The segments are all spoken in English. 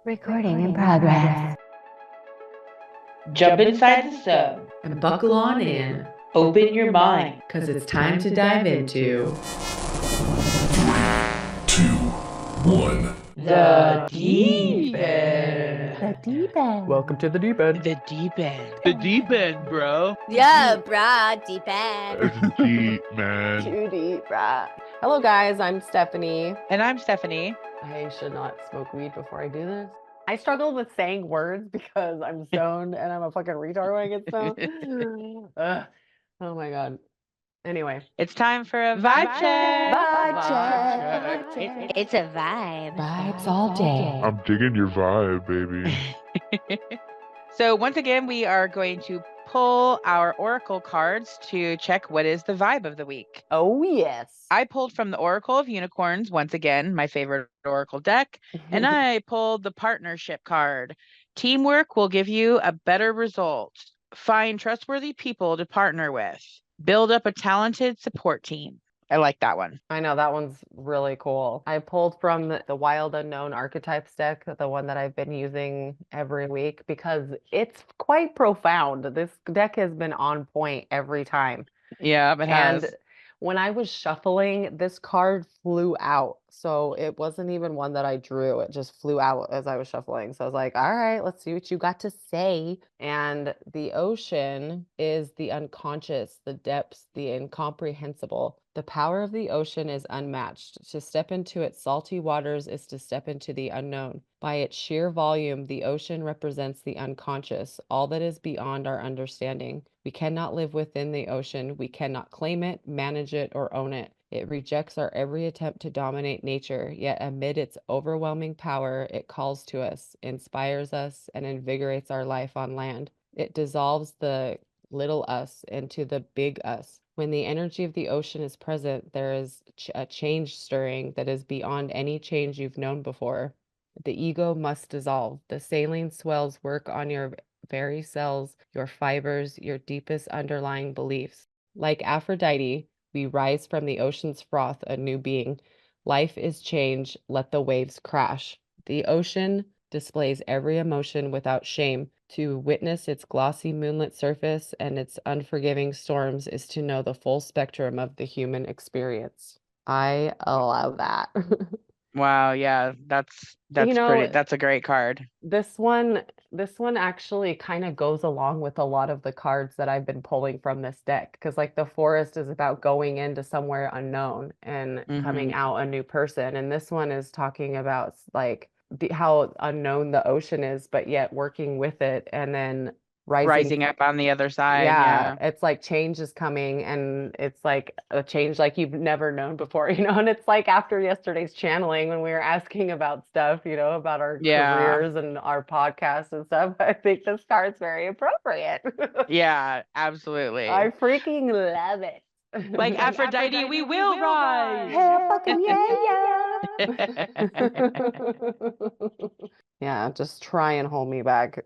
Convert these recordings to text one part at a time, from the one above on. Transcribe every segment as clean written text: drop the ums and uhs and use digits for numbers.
Recording in progress. Jump inside the sub. And buckle on in. Open your mind. Because it's time to dive into 2, 1. The deep end. The deep end. Welcome to the deep end. The deep end. The deep end, bro. Yeah, brah, deep end. It's deep, man. Too deep, brah. Hello, guys. I'm Stephanie. And I'm Stephanie. I should not smoke weed before I do this. I struggle with saying words because I'm stoned and I'm a fucking retard when I get stoned. Ugh. Oh my god. Anyway. It's time for a vibe check. Vibe check. It's a vibe. Vibes all day. I'm digging your vibe, baby. So once again, we are going to pull our oracle cards to check what is the vibe of the week. Oh, yes. I pulled from the Oracle of Unicorns, once again, my favorite oracle deck, and I pulled the partnership card. Teamwork will give you a better result. Find trustworthy people to partner with. Build up a talented support team. I like that one. I know that one's really cool. I pulled from the Wild Unknown Archetypes deck, the one that I've been using every week, because it's quite profound. This deck has been on point every time. Yeah, it has. And when I was shuffling, this card flew out. So it wasn't even one that I drew. It just flew out as I was shuffling. So I was like, all right, let's see what you got to say. And the ocean is the unconscious, the depths, the incomprehensible. The power of the ocean is unmatched. To step into its salty waters is to step into the unknown. By its sheer volume, the ocean represents the unconscious, all that is beyond our understanding. We cannot live within the ocean. We cannot claim it, manage it, or own it. It rejects our every attempt to dominate nature, yet amid its overwhelming power, it calls to us, inspires us, and invigorates our life on land. It dissolves the little us into the big us. When the energy of the ocean is present, there is a change stirring that is beyond any change you've known before. The ego must dissolve. The saline swells work on your very cells, your fibers, your deepest underlying beliefs. Like Aphrodite, we rise from the ocean's froth, a new being. Life is change. Let the waves crash. The ocean displays every emotion without shame. To witness its glossy moonlit surface and its unforgiving storms is to know the full spectrum of the human experience. I love that. Wow, yeah, that's pretty. That's a great card. This one actually kind of goes along with a lot of the cards that I've been pulling from this deck, because like the forest is about going into somewhere unknown and coming out a new person, and this one is talking about like how unknown the ocean is, but yet working with it and then rising up on the other side. Yeah, it's like change is coming, and it's like a change like you've never known before, and it's like after yesterday's channeling when we were asking about stuff, about our careers and our podcasts and stuff. I think this card's very appropriate. Yeah, absolutely. I freaking love it. Like Aphrodite, we will rise. Hell fucking yeah. Yeah, just try and hold me back.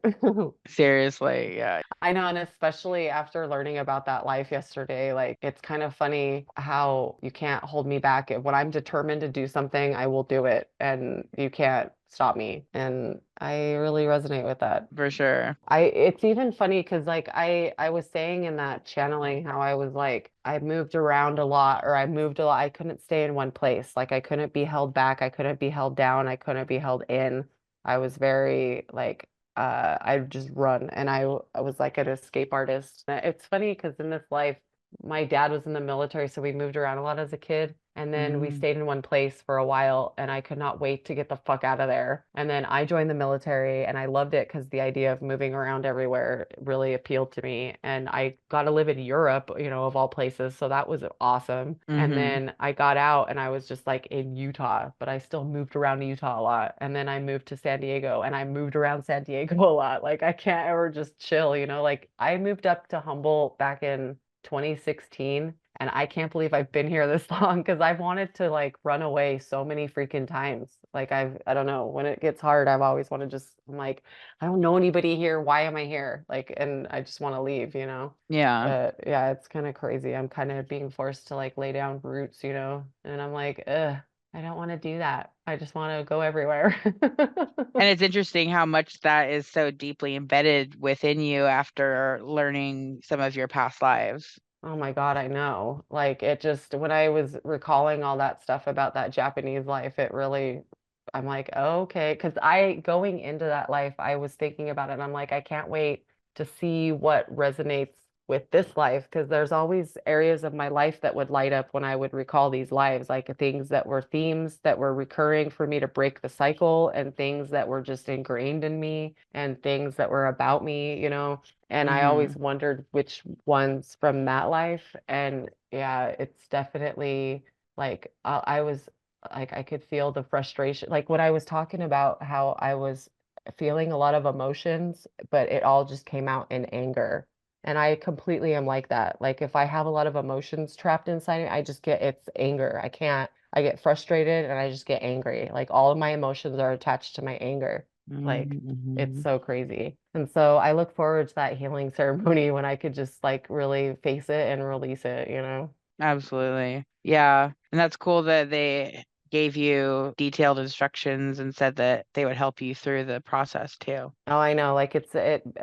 Seriously, yeah. I know, and especially after learning about that life yesterday, like it's kind of funny how you can't hold me back. When I'm determined to do something, I will do it, and you can't stop me. And I really resonate with that. For sure. It's even funny because like I was saying in that channeling how I was like, I moved around a lot, or I moved a lot. I couldn't stay in one place. Like I couldn't be held back. I couldn't be held down. I couldn't be held in. I was very like, I just run, and I was like an escape artist. It's funny because in this life, my dad was in the military, so we moved around a lot as a kid. And then we stayed in one place for a while, and I could not wait to get the fuck out of there. And then I joined the military, and I loved it because the idea of moving around everywhere really appealed to me. And I got to live in Europe, of all places. So that was awesome. And then I got out, and I was just like in Utah, but I still moved around Utah a lot. And then I moved to San Diego, and I moved around San Diego a lot. Like I can't ever just chill, like I moved up to Humboldt back in 2016, and I can't believe I've been here this long because I've wanted to like run away so many freaking times. Like I don't know, when it gets hard, I've always wanted I'm like, I don't know anybody here. Why am I here? Like, and I just want to leave, Yeah. But yeah, it's kind of crazy. I'm kind of being forced to like lay down roots, and I'm like, ugh, I don't want to do that. I just want to go everywhere. And it's interesting how much that is so deeply embedded within you after learning some of your past lives. Oh my God, I know. Like it just, when I was recalling all that stuff about that Japanese life, it really, I'm like, oh, okay. Because going into that life, I was thinking about it and I'm like, I can't wait to see what resonates with this life. Because there's always areas of my life that would light up when I would recall these lives, like things that were themes that were recurring for me to break the cycle, and things that were just ingrained in me, and things that were about me, and I always wondered which ones from that life. And yeah, it's definitely like I was like, I could feel the frustration. Like when I was talking about how I was feeling a lot of emotions, but it all just came out in anger. And I completely am like that. Like if I have a lot of emotions trapped inside me, it's anger. I get frustrated and I just get angry. Like all of my emotions are attached to my anger. Like it's so crazy. And so I look forward to that healing ceremony when I could just like really face it and release it. Absolutely. Yeah. And that's cool that they gave you detailed instructions and said that they would help you through the process too. Oh, I know. Like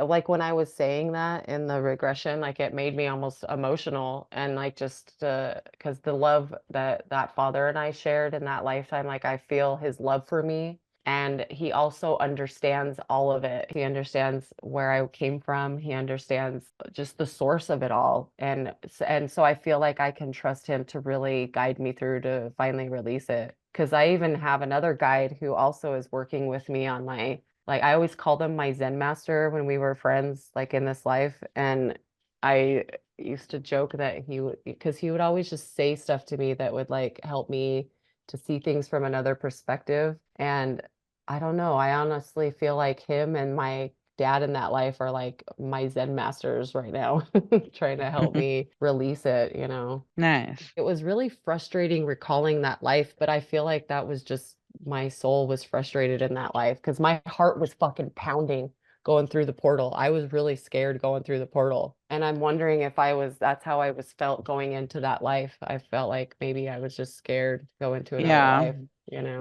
like when I was saying that in the regression, like it made me almost emotional, and like just because the love that father and I shared in that lifetime, like I feel his love for me. And he also understands all of it. He understands where I came from. He understands just the source of it all. And so I feel like I can trust him to really guide me through to finally release it. Because I even have another guide who also is working with me on like I always call them my Zen master when we were friends, like in this life. And I used to joke that because he would always just say stuff to me that would like help me to see things from another perspective. And I don't know, I honestly feel like him and my dad in that life are like my Zen masters right now, trying to help me release it. Nice. It was really frustrating recalling that life, but I feel like that was just my soul was frustrated in that life because my heart was fucking pounding going through the portal. I was really scared going through the portal. And I'm wondering if that's how I was felt going into that life. I felt like maybe I was just scared to go into another Yeah. life.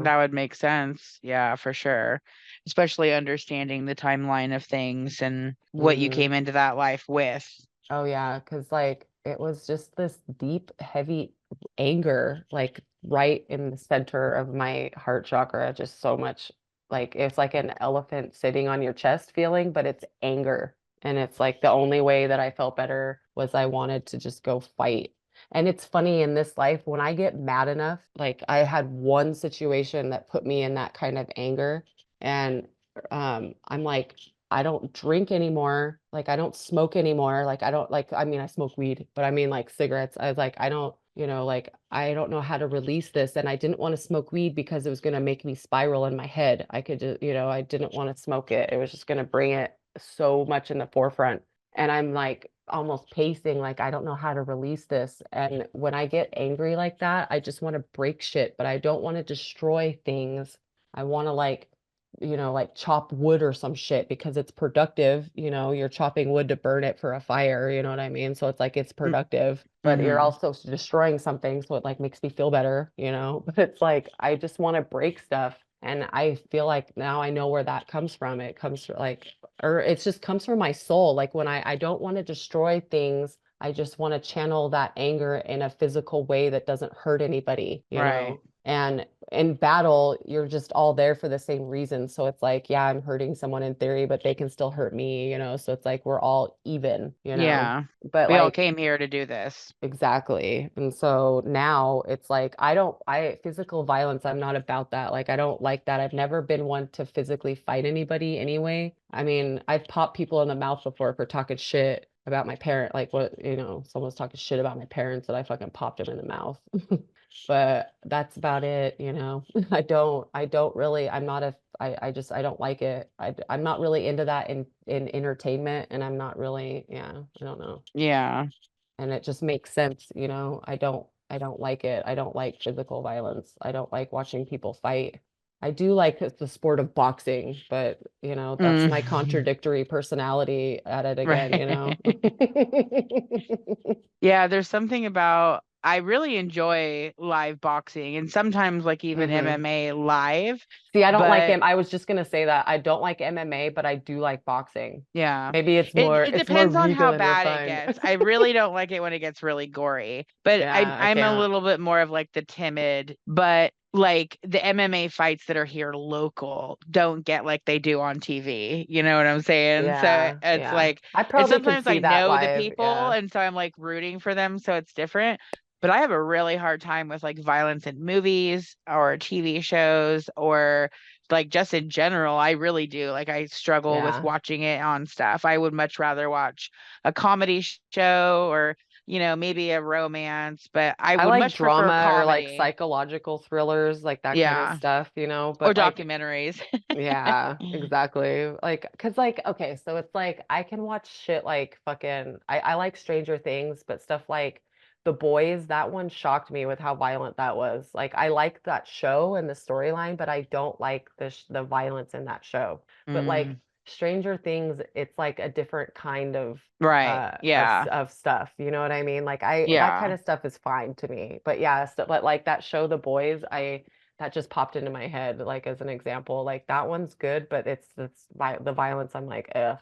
That would make sense. Yeah, for sure. Especially understanding the timeline of things and what you came into that life with. Oh yeah, because like it was just this deep, heavy anger, like right in the center of my heart chakra, just so much like it's like an elephant sitting on your chest feeling, but it's anger. And it's like the only way that I felt better was I wanted to just go fight. And it's funny in this life, when I get mad enough, like I had one situation that put me in that kind of anger. And I'm like, I don't drink anymore. Like I don't smoke anymore. Like I don't like, I mean, I smoke weed, but I mean like cigarettes. I was like, I don't, like I don't know how to release this. And I didn't want to smoke weed because it was going to make me spiral in my head. I could just, I didn't want to smoke it. It was just going to bring it so much in the forefront. And I'm like almost pacing, like, I don't know how to release this. And when I get angry like that, I just want to break shit, but I don't want to destroy things. I want to like chop wood or some shit because it's productive. You're chopping wood to burn it for a fire, you know what I mean? So it's like it's productive, but you're also destroying something, so it like makes me feel better, but it's like I just want to break stuff. And I feel like now I know where that comes from. It comes from or it just comes from my soul. Like when I don't want to destroy things, I just want to channel that anger in a physical way that doesn't hurt anybody, Right. And in battle, you're just all there for the same reason. So it's like, yeah, I'm hurting someone in theory, but they can still hurt me, So it's like we're all even, Yeah. But We all like came here to do this. exactly. And so now it's like physical violence, I'm not about that. Like I don't like that. I've never been one to physically fight anybody anyway. I mean, I've popped people in the mouth before for talking shit about my parent, like what, someone's talking shit about my parents and I fucking popped him in the mouth. But that's about it. I don't really, I'm not a, I don't like it. I'm not really into that in entertainment, and I'm not really, yeah, I don't know. Yeah. And it just makes sense. I don't like it. I don't like physical violence. I don't like watching people fight. I do like the sport of boxing, but that's my contradictory personality at it again, Right. Yeah, there's something about I really enjoy live boxing and sometimes like even MMA live. See, I don't like but him. I was just gonna say that I don't like MMA, but I do like boxing. yeah, Maybe it's it more it it's more depends on regal how and bad it refined. gets. I really don't like it when it gets really gory. But Yeah, I I'm a can't. little bit more of like the timid, but like the MMA fights that are here local don't get like they do on TV. You know what I'm saying? So Yeah, it's yeah. like, I and probably could sometimes I see that know the live. people, Yeah. and so I'm like rooting for them, so it's different. But I have a really hard time with like violence in movies or TV shows or like just in general. I really do. Like I struggle with Yeah. watching it on stuff. I would much rather watch a comedy show or, maybe a romance, but I I would like much prefer drama or like comedy. psychological thrillers, like that kind Yeah. of stuff, Or but like documentaries. yeah, exactly. Like, cause like, okay, so it's like I can watch shit like fucking I like Stranger Things, but stuff like The Boys, that one shocked me with how violent that was. Like I like that show and the storyline, but I don't like the violence in that show. But like Mm, Stranger Things, it's like a different kind of right. Yeah. of stuff. You know what I mean? Like I that kind Yeah. of stuff is fine to me. But yeah, but like that show The Boys, that just popped into my head like as an example. Like that one's good, but the violence. I'm like, ugh,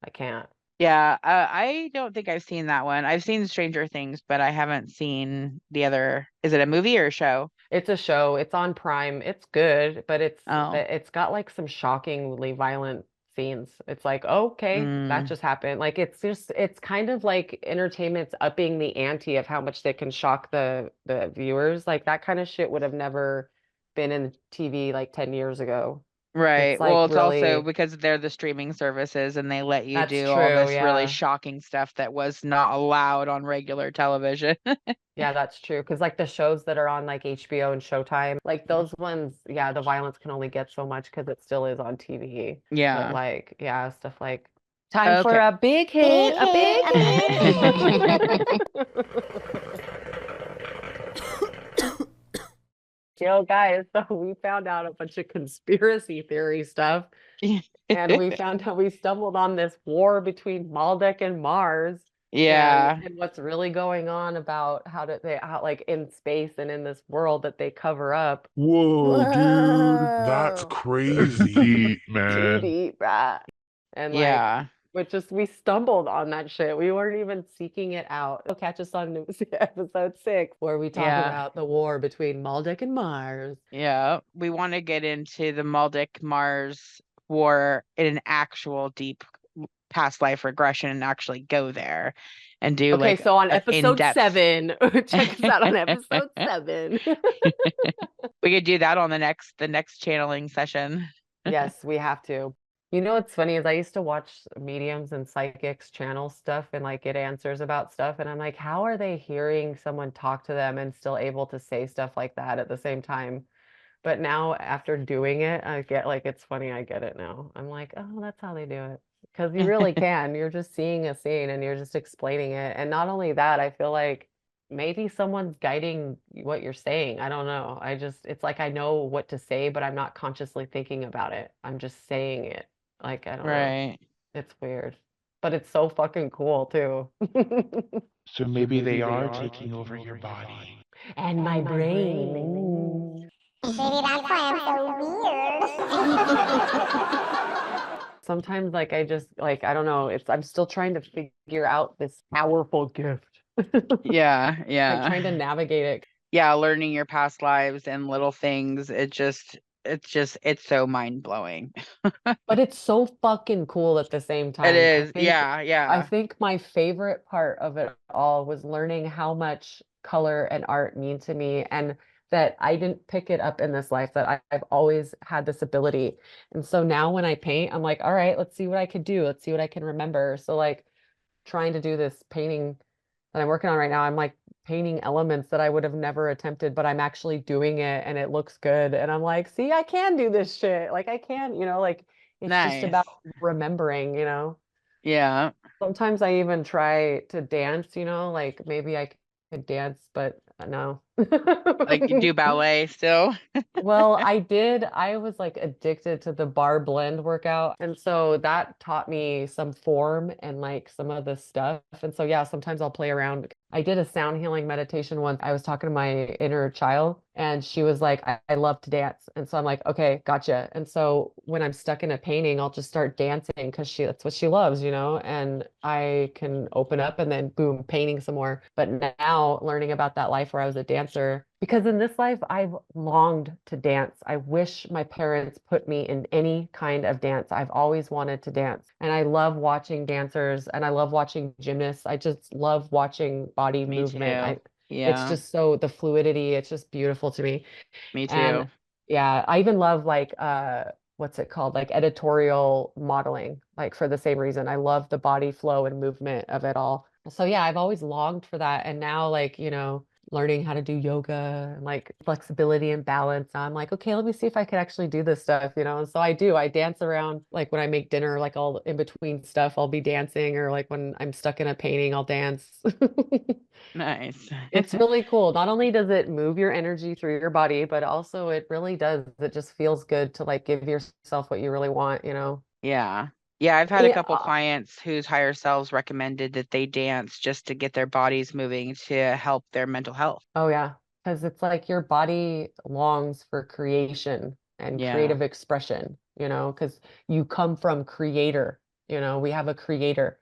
I can't. Yeah. I don't think I've seen that one. I've seen Stranger Things, but I haven't seen the other. Is it a movie or a show? It's a show. It's on Prime. It's good, but Oh. it's got like some shockingly violent scenes. It's like, okay, that Mm, just happened. Like it's kind of like entertainment's upping the ante of how much they can shock the viewers. Like that kind of shit would have never been in TV like 10 years ago. It's right. like Well, it's also really, because they're the streaming services and they let you that's do all true. this really Yeah. shocking stuff that was not allowed on regular television. Yeah, that's true. Because like the shows that are on like HBO and Showtime, like those ones, yeah, the violence can only get so much because it still is on TV. But Yeah. like, yeah, stuff like time for Okay. a big hit, a big hit. hit. Yo, guys, so we found out a bunch of conspiracy theory stuff, and we found out we stumbled on this war between Maldek and Mars. Yeah. And what's really going on about how like in space and in this world that they cover up. Whoa, dude. That's Whoa. crazy, deep, Too man. deep, bruh. And like Yeah. we stumbled on that shit. We weren't even seeking it out. Catch us on episode 6, where we talk Yeah. about the war between Maldek and Mars. Yeah. We want to get into the Maldek Mars war in an actual deep past life regression and actually go there and do Okay, like so on an episode in-depth 7, check us out on episode 7. We could do that on the next channeling session. Yes, we have to. You know what's funny is I used to watch mediums and psychics channel stuff and like get answers about stuff, and I'm like, how are they hearing someone talk to them and still able to say stuff like that at the same time? But now after doing it, I get like it's funny, I get it now. I'm like, oh, that's how they do it. Because you really can. You're just seeing a scene and you're just explaining it. And not only that, I feel like maybe someone's guiding what you're saying. I don't know. It's like I know what to say, but I'm not consciously thinking about it. I'm just saying it. Like, I don't know. Right. It's weird. But it's so fucking cool too. So maybe they are taking over your body. And my brain. Maybe that's why I'm so weird. Sometimes like I just like I don't know, I'm still trying to figure out this powerful gift. Yeah. Like Yeah. trying to navigate it. Yeah. Learning your past lives and little things. It's so mind blowing. But it's so fucking cool at the same It time. is. Yeah. I Yeah. think my favorite part of it all was learning how much color and art mean to me, and that I didn't pick it up in this life, that I've always had this ability. And so now when I paint, I'm like, all right, let's see what I could do. Let's see what I can remember. So like trying to do this painting that I'm working on right now, I'm like painting elements that I would have never attempted, but I'm actually doing it and it looks good. And I'm like, see, I can do this shit. Like I can, like it's just Nice. about remembering. Yeah. Sometimes I even try to dance, like maybe I could dance, but no, Like you do ballet still? Well, I was like addicted to the bar blend workout. And so that taught me some form and like some of the stuff. And so, yeah, sometimes I'll play around. I did a sound healing meditation once. I was talking to my inner child and she was like, I love to dance. And so I'm like, okay, gotcha. And so when I'm stuck in a painting, I'll just start dancing because that's what she loves, and I can open up and then boom, painting some more. But now learning about that life where I was a dancer, because in this life, I've longed to dance. I wish my parents put me in any kind of dance. I've always wanted to dance. And I love watching dancers and I love watching gymnasts. I just love watching body Me movement. too. It's Yeah, just so the fluidity, it's just beautiful to me. me And too. yeah, I even love like what's it called? Like editorial modeling, like for the same reason. I love the body flow and movement of it all. So yeah, I've always longed for that. And now like, learning how to do yoga and like flexibility and balance. I'm like, okay, let me see if I can actually do this stuff, And so I do. I dance around like when I make dinner, like all in between stuff, I'll be dancing, or like when I'm stuck in a painting, I'll dance. Nice. It's really cool. Not only does it move your energy through your body, but also it really does. It just feels good to like give yourself what you really want. Yeah. Yeah, I've had a Yeah. couple clients whose higher selves recommended that they dance just to get their bodies moving to help their mental health. Oh yeah. Because it's like your body longs for creation and Yeah. creative expression, because you come from creator, we have a creator.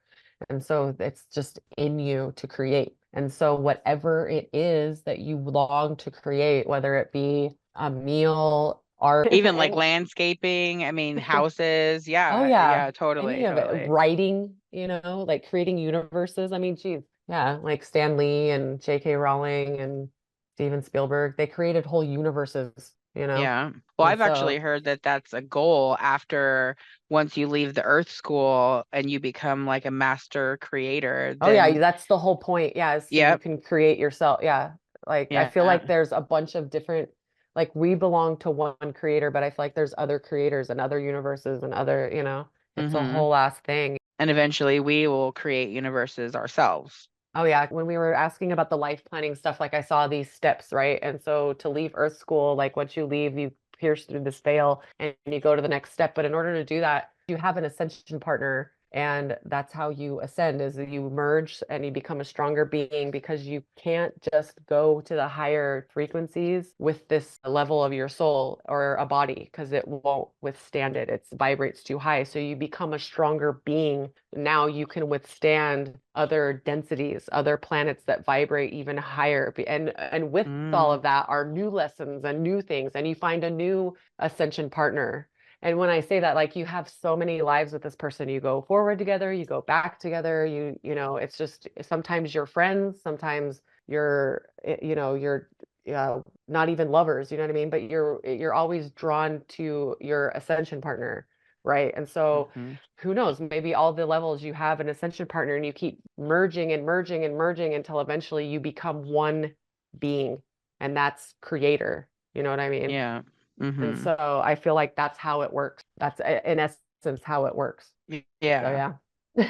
And so it's just in you to create. And so whatever it is that you long to create, whether it be a meal, art, Even like landscaping, I mean, houses. oh Yeah. yeah, Yeah, totally, any of it, totally. writing, like creating universes. I mean, geez, yeah, like Stan Lee and J.K. Rowling and Steven Spielberg, they created whole universes. Yeah. Well, And I've actually so, heard that that's a goal after once you leave the Earth School and you become like a master creator, oh yeah, then that's the whole point. Yeah, is so you yep. can create yourself. Yeah, like I feel Yeah. like there's a bunch of different, like we belong to one creator, but I feel like there's other creators and other universes and other, it's a Mm-hmm. whole ass thing. And eventually we will create universes ourselves. Oh yeah, when we were asking about the life planning stuff, like I saw these steps, right? And so to leave Earth School, like once you leave, you pierce through this veil and you go to the next step. But in order to do that, you have an ascension partner, and that's how you ascend, is that you merge and you become a stronger being, because you can't just go to the higher frequencies with this level of your soul or a body, because it won't withstand it. It vibrates too high. So you become a stronger being. Now you can withstand other densities, other planets that vibrate even higher. And with all Mm. of that are new lessons and new things, and you find a new ascension partner. And when I say that, like you have so many lives with this person, you go forward together, you go back together, it's just sometimes you're friends, sometimes you're not even lovers, you know what I mean? But you're always drawn to your ascension partner, right? And so Mhm. who knows, maybe all the levels you have an ascension partner and you keep merging and merging and merging until eventually you become one being, and that's creator. You know what I mean? Yeah. And Mm-hmm. so I feel like that's how it works. That's in essence how it works. So Yeah. yeah.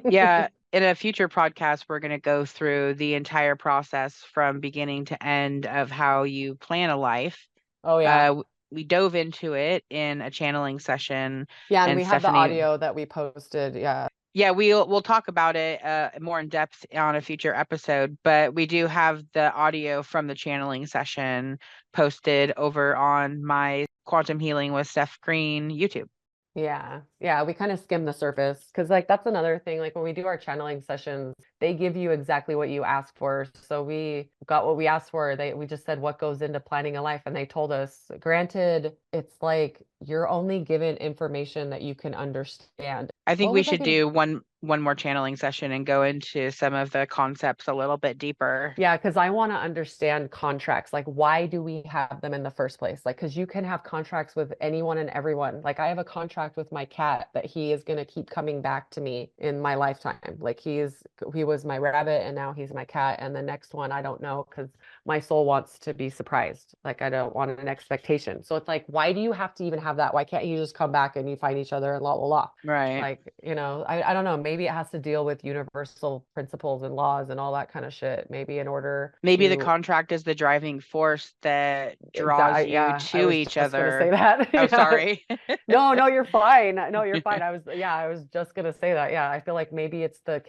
Yeah. In a future podcast, we're going to go through the entire process from beginning to end of how you plan a life. Oh yeah. We dove into it in a channeling session, Yeah, and and we have the Stephanie, audio that we posted. Yeah. yeah, we'll talk about it more in depth on a future episode, but we do have the audio from the channeling session posted over on my Quantum Healing with Steph Green YouTube. Yeah. Yeah. We kind of skim the surface because, like, that's another thing. Like, when we do our channeling sessions, they give you exactly what you asked for. So we got what we asked for. We just said what goes into planning a life. And they told us, granted, it's like you're only given information that you can understand. I think What we was I should gonna do one more channeling session and go into some of the concepts a little bit deeper. Yeah, because I want to understand contracts. Like, why do we have them in the first place? Like, because you can have contracts with anyone and everyone. Like, I have a contract with my cat that he is going to keep coming back to me in my lifetime. Like, he was my rabbit and now he's my cat. And the next one, I don't know, because my soul wants to be surprised. Like, I don't want an expectation. So it's like, why do you have to even have have that? Why can't you just come back and you find each other and la la la? Right. Like, I don't know. Maybe it has to deal with universal principles and laws and all that kind of shit. Maybe in order Maybe the to contract is the driving force that draws exactly, you yeah, I to was each just gonna say other. that. Oh, Yeah. sorry. No, you're fine. No, you're fine. I was just gonna say that. Yeah, I feel like maybe it's the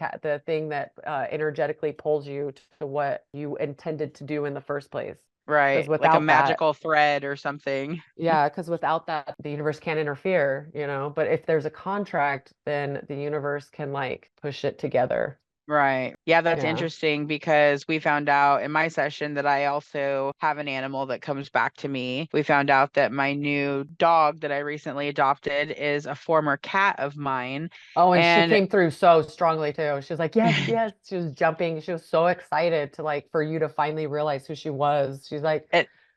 thing that energetically pulls you to what you intended to do in the first place. Because Right. Like a without that, magical thread or something. yeah, because without that, the universe can't interfere, But if there's a contract, then the universe can like push it together. Right. Yeah, that's Yeah. interesting because we found out in my session that I also have an animal that comes back to me. We found out that my new dog that I recently adopted is a former cat of mine. Oh, and she And came through so strongly too. She was like, yes, yes. She was jumping. She was so excited to like for you to finally realize who she was. She's like,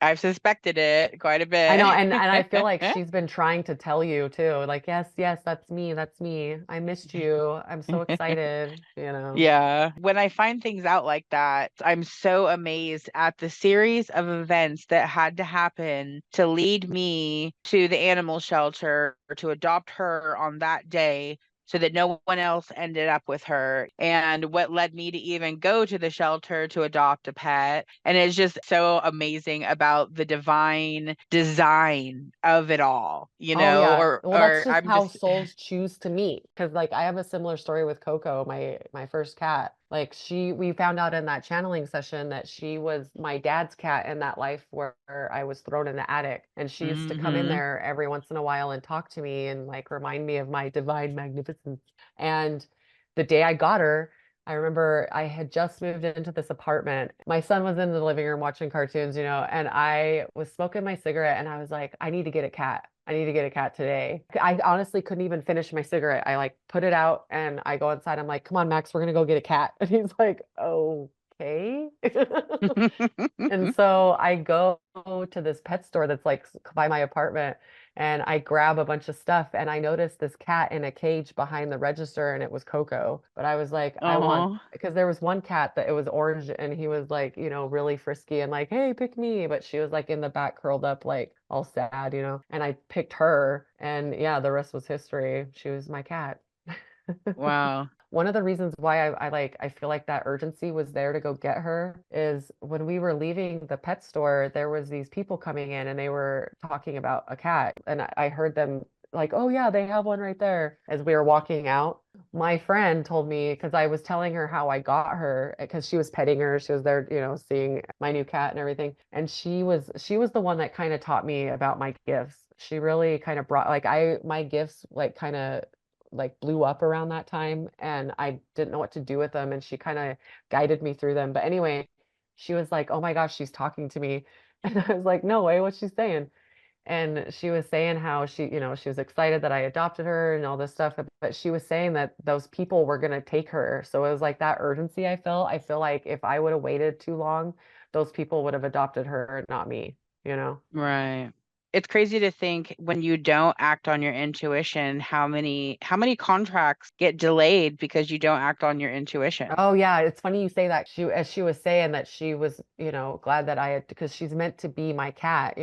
I've suspected it quite a I know, bit. and I feel like she's been trying to tell you too. Like, yes, yes, that's me. That's me. I missed you. I'm so excited. Yeah. When I find things out like that, I'm so amazed at the series of events that had to happen to lead me to the animal shelter to adopt her on that day so that no one else ended up with her, and what led me to even go to the shelter to adopt a pet. And it's just so amazing about the divine design of it all, Oh yeah. or Well, that's or just I'm how just souls choose to meet. Because like I have a similar story with Coco, my first cat. Like we found out in that channeling session that she was my dad's cat in that life where I was thrown in the attic. And she used to come in Mhm. there every once in a while and talk to me and like remind me of my divine magnificence. And the day I got her, I remember I had just moved into this apartment. My son was in the living room watching cartoons, and I was smoking my cigarette and I was like, I need to get a cat. I need to get a cat today. I honestly couldn't even finish my cigarette. I like put it out and I go inside. I'm like, come on, Max, we're gonna go get a cat. And he's like, okay. And so I go to this pet store that's like by my apartment and I grab a bunch of stuff and I noticed this cat in a cage behind the register and it was Coco. But I was like, I want, Oh. because there was one cat that it was orange and he was like, really frisky and like, hey, pick me. But she was like in the back curled up, like all sad. And I picked her and yeah, the rest was history. She was my cat. Wow. One of the reasons why I feel like that urgency was there to go get her is when we were leaving the pet store, there was these people coming in and they were talking about a cat. And I heard them like, oh yeah, they have one right there as we were walking out. My friend told me, because I was telling her how I got her, because she was petting her, she was there, seeing my new cat and everything. And she was the one that kind of taught me about my gifts. She really kind of brought like my gifts like kind of like blew up around that time and I didn't know what to do with them and she kind of guided me through them. But anyway, she was like, "Oh my gosh, she's talking to me." And I was like, "No way, what's she saying?" And she was saying how she was excited that I adopted her and all this stuff, but she was saying that those people were going to take her. So it was like that urgency I felt. I feel like if I would have waited too long, those people would have adopted her, not me. Right. It's crazy to think when you don't act on your intuition, how many contracts get delayed because you don't act on your intuition. Oh yeah, it's funny you say that. As she was saying that she was, glad that I had because she's meant to be my cat.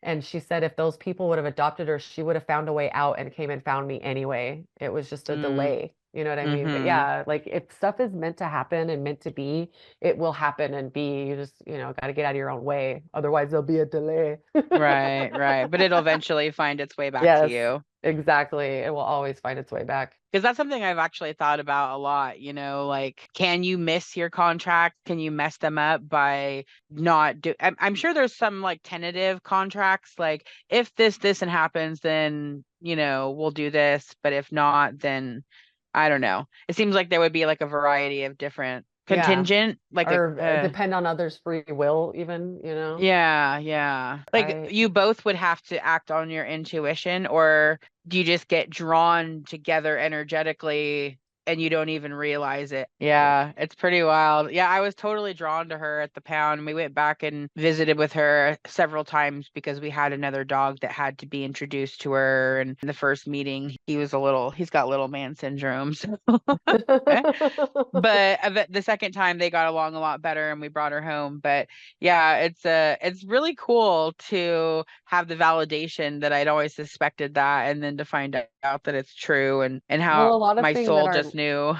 And she said if those people would have adopted her, she would have found a way out and came and found me anyway. It was just a Mm. delay. You know what I mean? But Mm-hmm. yeah, like if stuff is meant to happen and meant to be, it will happen and be. You just, got to get out of your own way. Otherwise, there'll be a delay. Right, right. But it'll eventually find its way back to Yes, you. exactly. It will always find its way back. Because that's something I've actually thought about a lot, like, can you miss your contract? Can you mess them up by not do I'm sure there's some like tentative contracts, like if this and happens, then, we'll do this. But if not, then I don't know. It seems like there would be like a variety of different Yeah. contingent, like Or a depend on others' free will, even. yeah, yeah. Like I you both would have to act on your intuition, or do you just get drawn together energetically and you don't even realize it. Yeah, it's pretty wild. Yeah, I was totally drawn to her at the pound, and we went back and visited with her several times because we had another dog that had to be introduced to her. And in the first meeting, he's got little man syndrome. So but the second time they got along a lot better and we brought her home. But yeah, it's really cool to have the validation that I'd always suspected that, and then to find out that it's true, and Well, how a lot of my thing soul that just knew.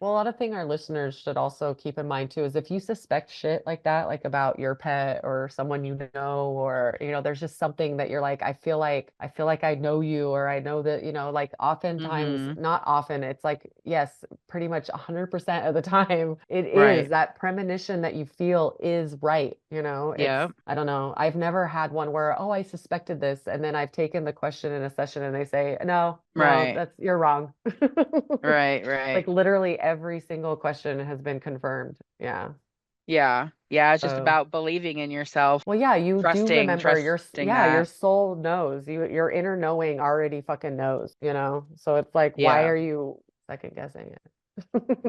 Well, a lot of thing our listeners should also keep in mind too is if you suspect shit like that, like about your pet or someone you know, or there's just something that you're like, I feel like I know you, or I know that, like oftentimes, Mhm. not often, it's like, yes, pretty much 100% of the time, it Right. is that premonition that you feel is right. Yeah. I don't know. I've never had one where, oh, I suspected this, and then I've taken the question in a session and they say, no, Right. you're wrong. Right. Like Right. literally every single question has been confirmed. Yeah. Yeah. Yeah. It's just So, about believing in yourself, well, yeah, you do remember trusting your that. soul knows. Your inner knowing already fucking knows. So it's like, why Yeah. are you second guessing it?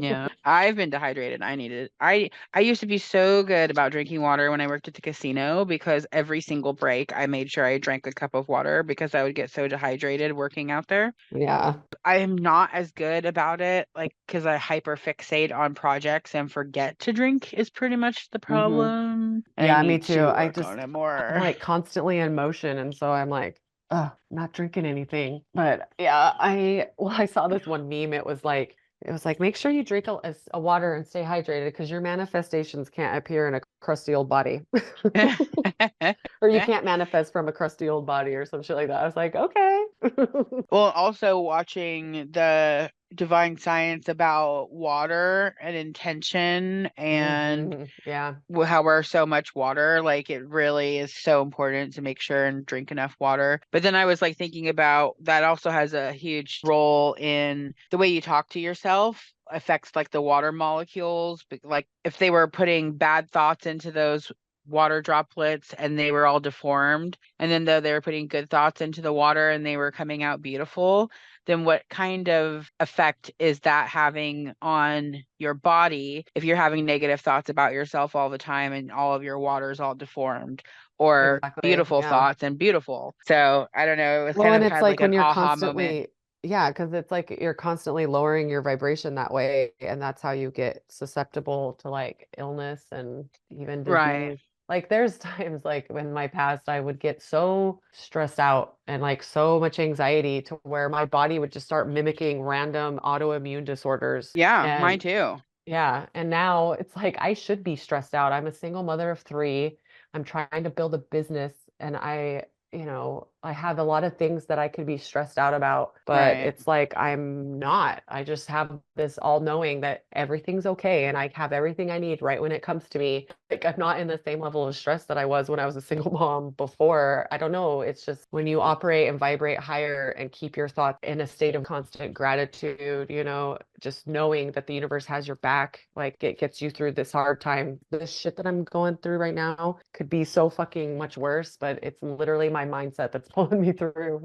Yeah. I've been dehydrated. I need it. I used to be so good about drinking water when I worked at the casino, because every single break I made sure I drank a cup of water because I would get so dehydrated working out there. Yeah. I am not as good about it, like, because I hyperfixate on projects and forget to drink is pretty much the Mhm. problem. And I Yeah, me need too. to I work on just, it I'm more. like constantly in motion. And so I'm like, not drinking anything. But yeah, I saw this one meme. It was like, make sure you drink a water and stay hydrated because your manifestations can't appear in a crusty old body. Or you can't manifest from a crusty old body or some shit like that. I was like, okay. Well, also watching the divine science about water and intention, and Mhm. Yeah. how we're so much water, like it really is so important to make sure and drink enough water. But then I was like thinking about that also has a huge role in the way you talk to yourself, affects like the water molecules. Like if they were putting bad thoughts into those water droplets and they were all deformed, and then though they were putting good thoughts into the water and they were coming out beautiful, then what kind of effect is that having on your body if you're having negative thoughts about yourself all the time and all of your water is all deformed, or Exactly. beautiful Yeah. thoughts and beautiful? So I don't know. It was Well, kind and of it's had like like an when you're aha moment. constantly, yeah, because it's like you're constantly lowering your vibration that way, and that's how you get susceptible to like illness and even Right. disease. Like there's times like in my past I would get so stressed out and like so much anxiety to where my body would just start mimicking random autoimmune disorders. Yeah, mine And too. yeah, and now it's like I should be stressed out. I'm a single mother of three. I'm trying to build a business, and I have a lot of things that I could be stressed out about, but Right. it's like I'm not. I just have this all knowing that everything's okay and I have everything I need right when it comes to me. Like I'm not in the same level of stress that I was when I was a single mom before. I don't know. It's just when you operate and vibrate higher and keep your thoughts in a state of constant gratitude, just knowing that the universe has your back, like it gets you through this hard time. This shit that I'm going through right now could be so fucking much worse, but it's literally my mindset that's pulling me through.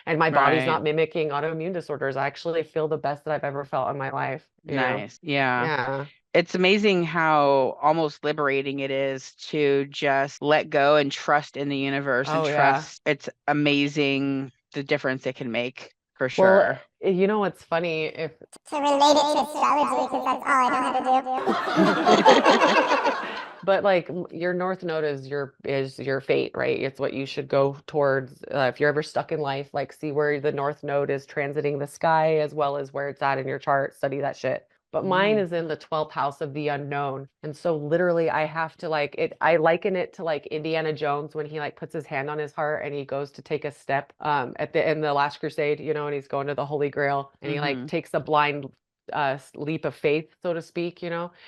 And my body's Right. not mimicking autoimmune disorders. I actually feel the best that I've ever felt in my life. Nice. Yeah. Yeah. It's amazing how almost liberating it is to just let go and trust in the universe and Oh, yeah. trust. It's amazing the difference it can make, for Well, sure. you know what's funny? If To relate it to astrology, because that's all I know how to do. But like your north node is your fate, right? It's what you should go towards if you're ever stuck in life. Like see where the north node is transiting the sky as well as where it's at in your chart. Study that shit. But mine is in the 12th house of the unknown. And so literally I have to like it, I liken it to like Indiana Jones when he like puts his hand on his heart and he goes to take a step in the last crusade, and he's going to the Holy Grail and he like Mhm. takes a blind leap of faith, so to speak.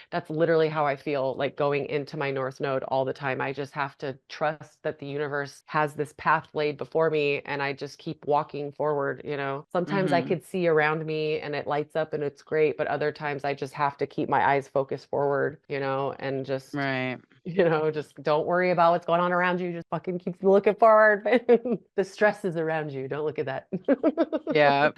That's literally how I feel like going into my north node all the time. I just have to trust that the universe has this path laid before me and I just keep walking forward. Sometimes I Mhm. could see around me and it lights up and it's great, but other times I just have to keep my eyes focused forward, and just Right. You know, just don't worry about what's going on around you. Just fucking keep looking forward. The stress is around you. Don't look at that. Yeah.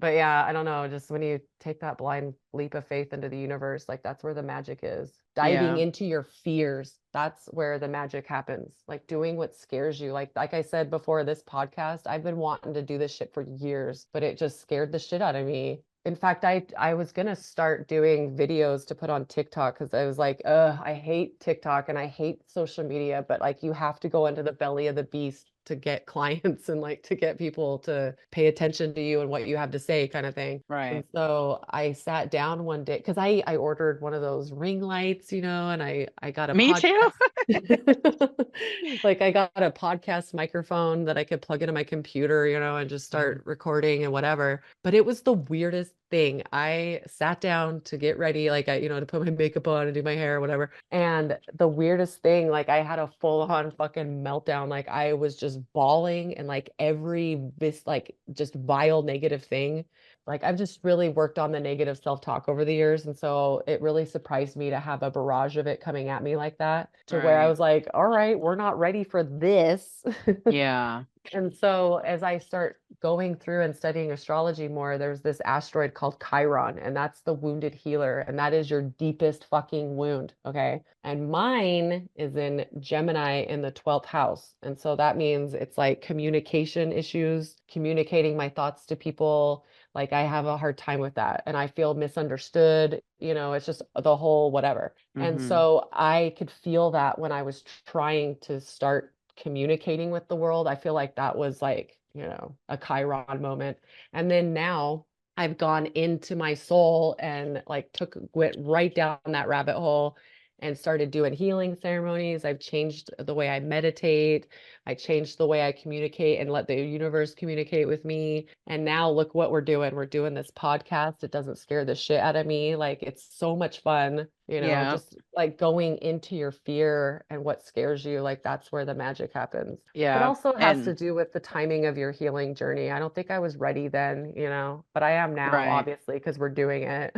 But yeah, I don't know. Just when you take that blind leap of faith into the universe, like that's where the magic is. Diving Yeah. into your fears. That's where the magic happens. Like doing what scares you. Like I said before this podcast, I've been wanting to do this shit for years, but it just scared the shit out of me. In fact, I was gonna start doing videos to put on TikTok because I was like, I hate TikTok and I hate social media, but like you have to go into the belly of the beast to get clients and like to get people to pay attention to you and what you have to say, kind of thing. Right. And so I sat down one day because I ordered one of those ring lights, you know, and I got a Me too. podcast. Like I got a podcast microphone that I could plug into my computer, you know, and just start recording and whatever. But it was the weirdest thing. I sat down to get ready, like you know, to put my makeup on and do my hair or whatever. And the weirdest thing, like I had a full-on fucking meltdown. Like I was just bawling and like this like just vile negative thing. Like I've just really worked on the negative self-talk over the years. And so it really surprised me to have a barrage of it coming at me like that, to where I Right. was like, all right, we're not ready for this. Yeah. And so as I start going through and studying astrology more, there's this asteroid called Chiron, and that's the wounded healer, and that is your deepest fucking wound, okay? And mine is in Gemini in the 12th house. And so that means it's like communication issues, communicating my thoughts to people. Like I have a hard time with that and I feel misunderstood, you know, it's just the whole whatever. And Mhm. so I could feel that when I was trying to start communicating with the world. I feel like that was like, you know, a Chiron moment. And then now I've gone into my soul and like went right down that rabbit hole and started doing healing ceremonies. I've changed the way I meditate. I changed the way I communicate and let the universe communicate with me. And now look what we're doing. We're doing this podcast. It doesn't scare the shit out of me. Like it's so much fun, you know, Yeah. just like going into your fear and what scares you. Like that's where the magic happens. It Yeah. also has to And do with the timing of your healing journey. I don't think I was ready then, you know, but I am now, right. obviously, because we're doing it.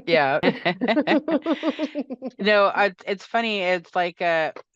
Yeah. No, it's funny. It's like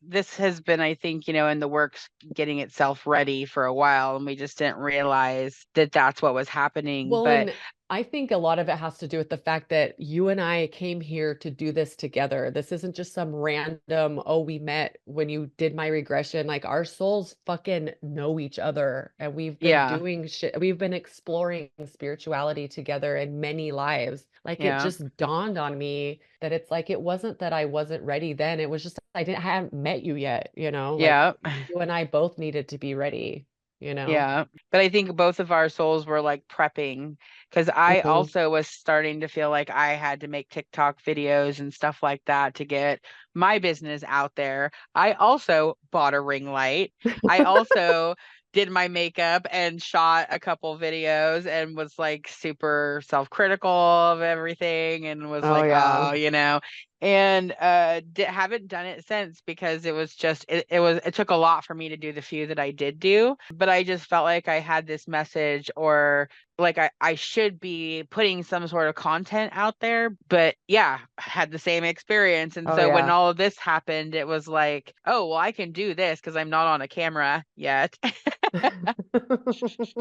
this has been, I think, you know, in the works getting itself ready for a while, and we just didn't realize that that's what was happening. Well, But and I think a lot of it has to do with the fact that you and I came here to do this together. This isn't just some random, oh, we met when you did my regression. Like our souls fucking know each other and we've been yeah, doing shit. We've been exploring spirituality together in many lives. Like it yeah, just dawned on me that it's like it wasn't that I wasn't ready then. It was just I hadn't met you yet, you know? Like yeah. you and I both needed to be ready, you know? Yeah, but I think both of our souls were like prepping because I Mhm. also was starting to feel like I had to make TikTok videos and stuff like that to get my business out there. I also bought a ring light. I also did my makeup and shot a couple videos and was like super self-critical of everything and was Oh like, yeah. oh, you know, and haven't done it since because it was just it took a lot for me to do the few that I did do, but I just felt like I had this message or like I should be putting some sort of content out there. But yeah, I had the same experience. And Oh so when yeah. all of this happened, it was like, oh, well, I can do this because I'm not on a camera yet.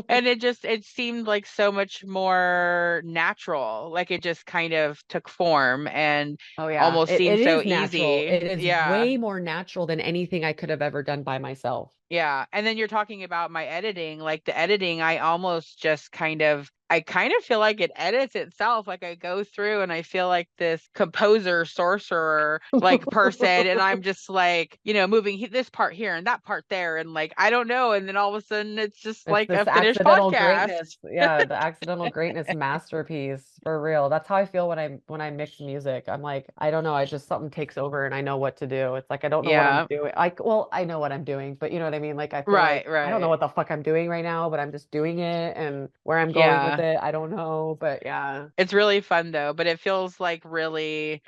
And it seemed like so much more natural. Like it just kind of took form and Oh yeah, almost it seemed so is natural. easy. It is Yeah. way more natural than anything I could have ever done by myself. Yeah. And then you're talking about my editing, like the editing, I kind of feel like it edits itself. Like I go through and I feel like this composer, sorcerer, like person. And I'm just like, you know, moving this part here and that part there. And like, I don't know. And then all of a sudden it's just It's like a this finished accidental greatness. podcast. Yeah, the accidental greatness masterpiece for real. That's how I feel when I mix music. I'm like, I don't know, I just something takes over and I know what to do. It's like I don't know what I'm Yeah. doing. Like, well, I know what I'm doing, but you know what I mean? Like I feel like Right. I don't know Right. what the fuck I'm doing right now, but I'm just doing it and where I'm going with Yeah. it, I don't know. But yeah. It's really fun though, but it feels like really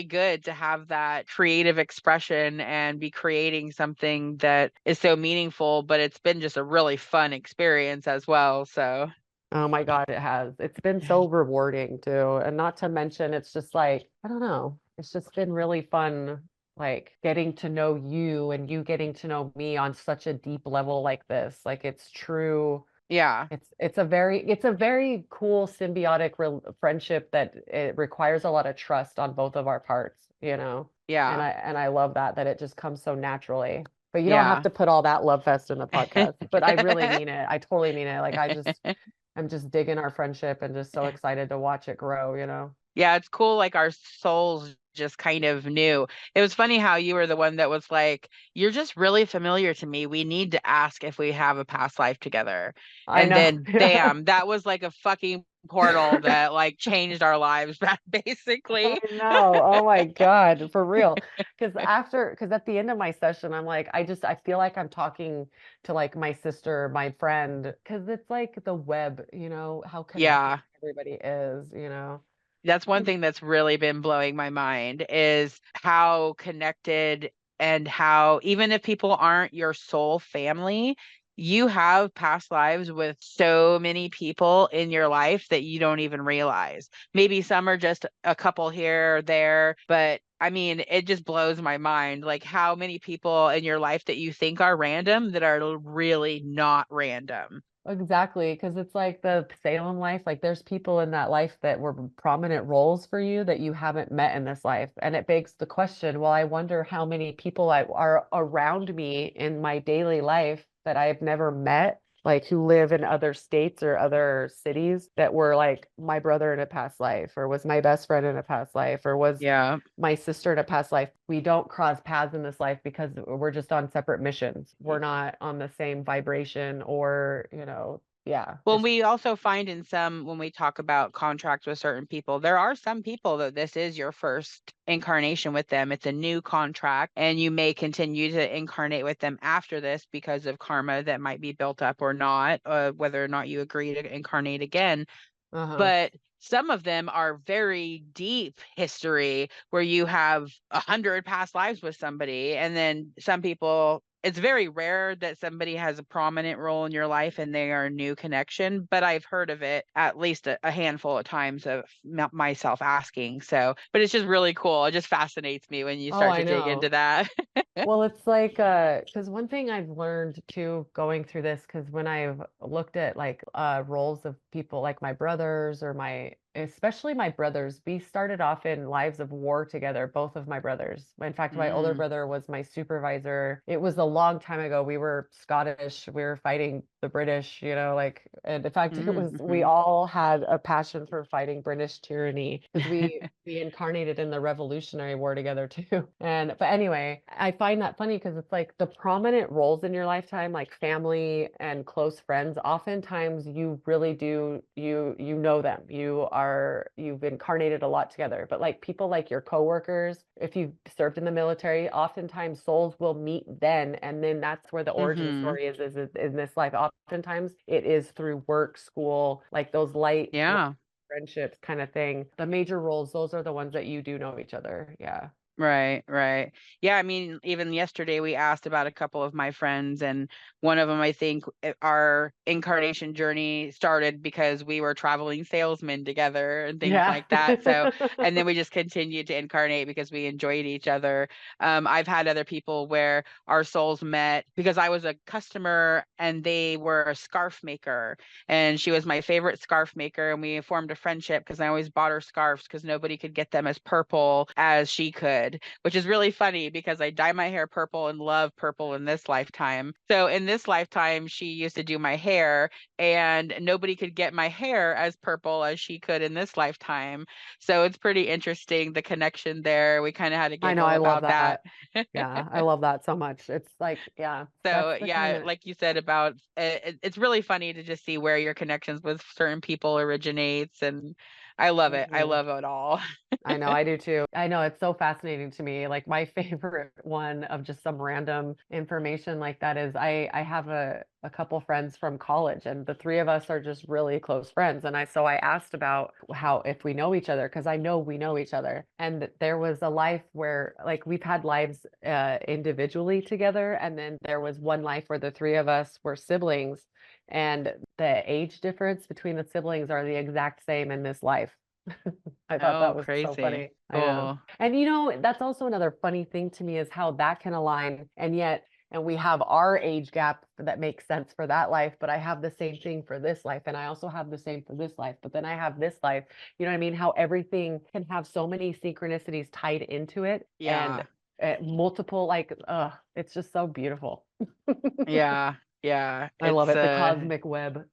good to have that creative expression and be creating something that is so meaningful, but it's been just a really fun experience as well. So, Oh my God, it has. It's been so rewarding too. And not to mention, it's just like, I don't know, it's just been really fun like getting to know you and you getting to know me on such a deep level like this. Like it's true. Yeah. It's a very cool symbiotic friendship that it requires a lot of trust on both of our parts, you know. And Yeah. I love that it just comes so naturally. But you don't have Yeah. to put all that love fest in the podcast. But I really mean it. I totally mean it. Like I'm just digging our friendship and just so excited to watch it grow, you know. Yeah, it's cool. Like our souls just kind of knew. It was funny how you were the one that was like, "You're just really familiar to me. We need to ask if we have a past life together." I And know. then, bam, that was like a fucking portal that like changed our lives, basically. I know. Oh my God, for real. Because at the end of my session, I'm like, I feel like I'm talking to like my sister, my friend, because it's like the web, you know, how connected Yeah. everybody is, you know. That's one thing that's really been blowing my mind is how connected and how even if people aren't your soul family, you have past lives with so many people in your life that you don't even realize. Maybe some are just a couple here or there, but I mean, it just blows my mind like how many people in your life that you think are random that are really not random. Exactly, because it's like the Salem life, like there's people in that life that were prominent roles for you that you haven't met in this life. And it begs the question, well, I wonder how many people are around me in my daily life that I've never met, like who live in other states or other cities that were like my brother in a past life, or was my best friend in a past life, or was Yeah. my sister in a past life. We don't cross paths in this life because we're just on separate missions. We're not on the same vibration or, you know, yeah. Well, we also find in some, when we talk about contracts with certain people, there are some people that this is your first incarnation with them. It's a new contract, and you may continue to incarnate with them after this because of karma that might be built up or not, whether or not you agree to incarnate again. Uh-huh. But some of them are very deep history where you have 100 past lives with somebody. And then some people, it's very rare that somebody has a prominent role in your life and they are a new connection. But I've heard of it at least a handful of times of myself asking. So, but it's just really cool. It just fascinates me when you Oh, start I to dig into know. that. Well, it's like, because one thing I've learned too going through this, because when I've looked at like roles of people like my brothers or especially my brothers, we started off in lives of war together, both of my brothers. In fact, my older Mm. brother was my supervisor. It was a long time ago. We were Scottish. We were fighting the British, you know, like, and in fact, we Mm-hmm. all had a passion for fighting British tyranny because we incarnated in the Revolutionary War together too. But anyway, I find that funny because it's like the prominent roles in your lifetime, like family and close friends, oftentimes you really do you know them. You've incarnated a lot together. But like people like your coworkers, if you've served in the military, oftentimes souls will meet then, and then that's where the origin Mm-hmm. story is in this life. Oftentimes it is through work, school, like those light Yeah. friendships kind of thing. The major roles, those are the ones that you do know each other. Yeah. Right, right. Yeah, I mean, even yesterday we asked about a couple of my friends, and one of them, I think, our incarnation journey started because we were traveling salesmen together and things Yeah. like that. So, and then we just continued to incarnate because we enjoyed each other. I've had other people where our souls met because I was a customer and they were a scarf maker, and she was my favorite scarf maker, and we formed a friendship because I always bought her scarves because nobody could get them as purple as she could, which is really funny because I dye my hair purple and love purple in this lifetime. So in this lifetime, she used to do my hair, and nobody could get my hair as purple as she could in this lifetime. So it's pretty interesting, the connection there. We kind of had a I know, giggle I love about that. that. Yeah, I love that so much. It's like, yeah, that's So the kind yeah, of, like you said about it's really funny to just see where your connections with certain people originates, and I love it. I Mhm. love it all. I know, I do too. I know it's so fascinating to me. Like my favorite one of just some random information like that is I have a couple friends from college, and the three of us are just really close friends. And I asked about how if we know each other, because I know we know each other. And there was a life where like we've had lives individually together, and then there was one life where the three of us were siblings, and the age difference between the siblings are the exact same in this life. I thought that Oh, was so crazy. funny. I know. Cool. And you know, that's also another funny thing to me is how that can align. And yet, and we have our age gap that makes sense for that life, but I have the same thing for this life. And I also have the same for this life, but then I have this life. You know what I mean? How everything can have so many synchronicities tied into it. Yeah. And multiple, like, it's just so beautiful. Yeah. Yeah. I love It's it. The cosmic web.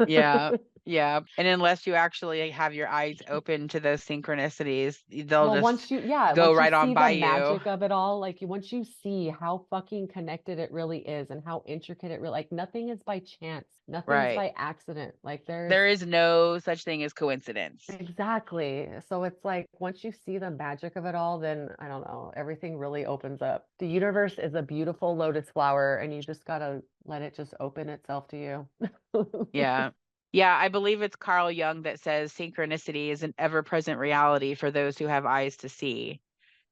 yeah. Yeah. And unless you actually have your eyes open to those synchronicities, they'll Well, just once go you right on see by the you. magic of it all, like once you see how fucking connected it really is and how intricate it really, like nothing is by chance, nothing's Right. by accident. Like There is no such thing as coincidence. exactly. So it's like once you see the magic of it all, then I don't know, everything really opens up. The universe is a beautiful lotus flower, and you just gotta let it just open itself to you. Yeah. Yeah, I believe it's Carl Jung that says synchronicity is an ever-present reality for those who have eyes to see.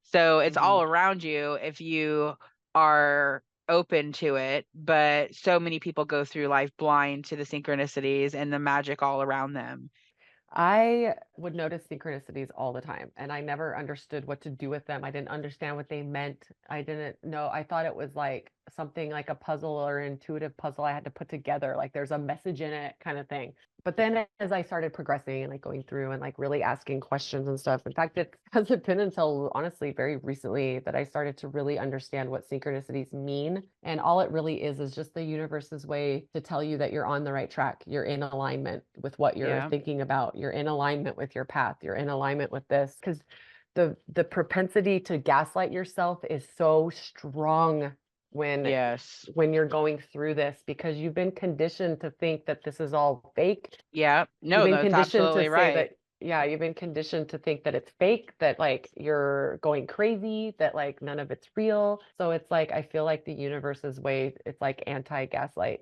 So it's all around you if you are open to it, but so many people go through life blind to the synchronicities and the magic all around them. I would notice synchronicities all the time, and I never understood what to do with them. I didn't understand what they meant. I didn't know. I thought it was like something like a puzzle or intuitive puzzle I had to put together, like there's a message in it kind of thing. But then as I started progressing and like going through and like really asking questions and stuff, in fact, it hasn't been until honestly very recently that I started to really understand what synchronicities mean. And all it really is just the universe's way to tell you that you're on the right track. You're in alignment with what you're Yeah. thinking about. You're in alignment with your path. You're in alignment with this. Because the propensity to gaslight yourself is so strong Yes. when you're going through this, because you've been conditioned to think that this is all fake. Yeah. You've No, been that's conditioned to absolutely say right. that, yeah, you've been conditioned to think that it's fake, that like you're going crazy, that like none of it's real. So it's like I feel like the universe's way, it's like anti-gaslight.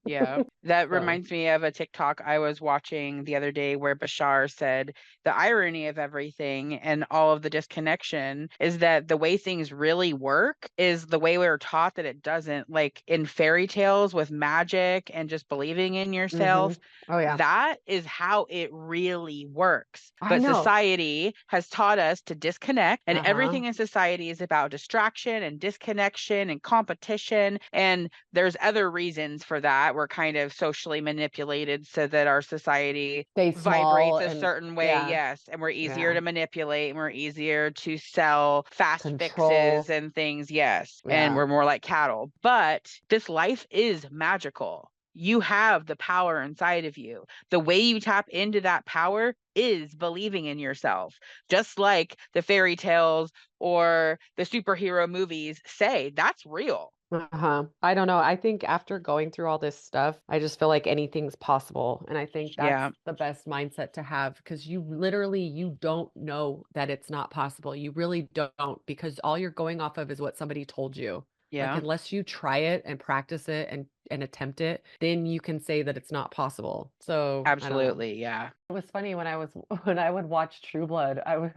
Yeah. That So reminds me of a TikTok I was watching the other day where Bashar said the irony of everything and all of the disconnection is that the way things really work is the way we were taught that it doesn't. Like in fairy tales with magic and just believing in yourself, oh yeah, that is how it really works. I But know. society has taught us to disconnect, and Uh-huh. everything in society is about distraction and disconnection and competition. And there's other reasons for that. We're kind of socially manipulated so that our society Stay small vibrates a and certain way. yeah, Yes. And we're easier yeah, to manipulate and we're easier to sell fast control. fixes and things. Yes. And Yeah. we're more like cattle. But this life is magical. You have the power inside of you. The way you tap into that power is believing in yourself. Just like the fairy tales or the superhero movies say, that's real. Uh-huh. I don't know. I think after going through all this stuff, I just feel like anything's possible. And I think that's Yeah. the best mindset to have, because you literally you don't know that it's not possible. You really don't, because all you're going off of is what somebody told you. Like Yeah. unless you try it and practice it and attempt it, then you can say that it's not possible. So I don't know. Absolutely. Yeah. It was funny when I would watch True Blood, I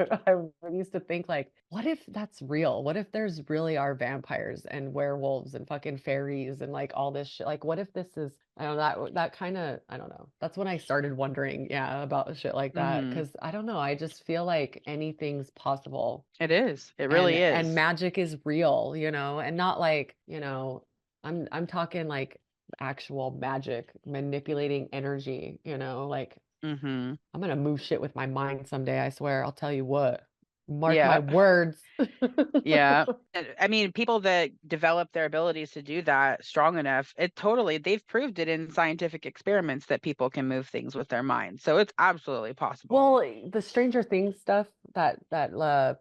used to think like, what if that's real? What if there's really are vampires and werewolves and fucking fairies and like all this shit? Like, what if this is, I don't know, that kind of, I don't know. That's when I started wondering, yeah, about shit like that. Mhm. Because I don't know, I just feel like anything's possible. It is. It really And is. magic is real, and not like, I'm talking like actual magic, manipulating energy, like Mhm. I'm gonna move shit with my mind someday, I swear. I'll tell you what. Mark my Yeah. words. Yeah. I mean, people that develop their abilities to do that strong enough, they've proved it in scientific experiments that people can move things with their mind. So it's absolutely possible. Well, the Stranger Things stuff, that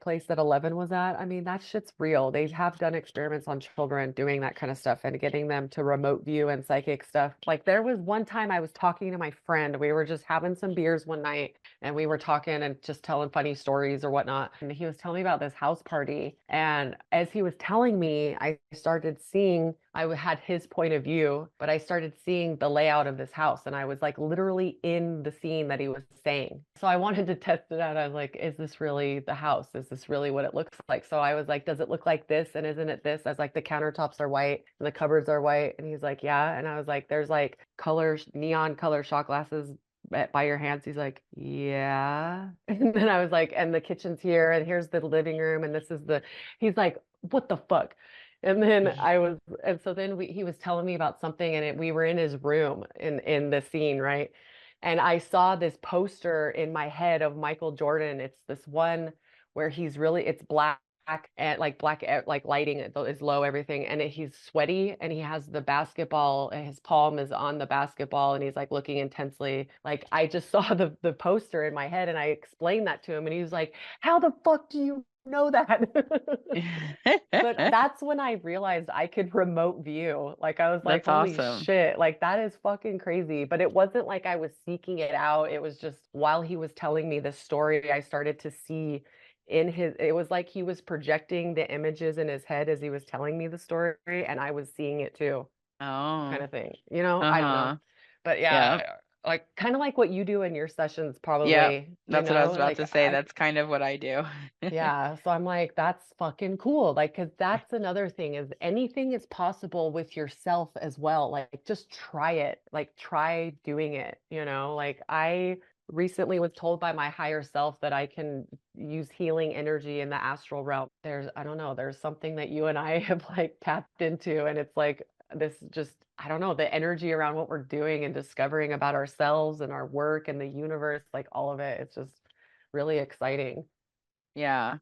place that 11 was at, I mean, that shit's real. They have done experiments on children doing that kind of stuff and getting them to remote view and psychic stuff. Like there was one time I was talking to my friend. We were just having some beers one night and we were talking and just telling funny stories or whatnot. And he was telling me about this house party. And as he was telling me, I started seeing, had his point of view, but I started seeing the layout of this house. And I was like literally in the scene that he was saying. So I wanted to test it out. I was like, is this really the house? Is this really what it looks like? So I was like, does it look like this? And isn't it this? I was like, the countertops are white and the cupboards are white. And he's like, yeah. And I was like, there's like neon color shot glasses by your hands?" He's like, "Yeah." And then I was like, "And the kitchen's here, and here's the living room, and this is the," he's like, "What the fuck?" And then and so then he was telling me about something, and we were in his room in the scene, right? And I saw this poster in my head of Michael Jordan. It's this one where it's black and like like lighting is low, everything, and he's sweaty, and he has the basketball, and his palm is on the basketball, and he's like looking intensely. Like, I just saw the poster in my head, and I explained that to him, and he was like, "How the fuck do you know that?" But that's when I realized I could remote view. Like, I was like, That's "Holy awesome. shit, like that is fucking crazy." But it wasn't like I was seeking it out. It was just while he was telling me this story, I started to see it was like he was projecting the images in his head as he was telling me the story, and I was seeing it too, kind Oh, of thing. You know, I don't know. uh-huh. But Yeah. yeah, like kind of like what you do in your sessions, Yep. probably, you That's what I was know, about like to say. That's kind of what I do. yeah. So I'm like, that's fucking cool. Like, cause that's another thing, is anything is possible with yourself as well. Like, just try it. Like, try doing it, you know? Like, I recently was told by my higher self that I can use healing energy in the astral realm. I don't know, there's something that you and I have like tapped into, and it's like this just, I don't know, the energy around what we're doing and discovering about ourselves and our work and the universe, like all of it. It's just really exciting. Yeah.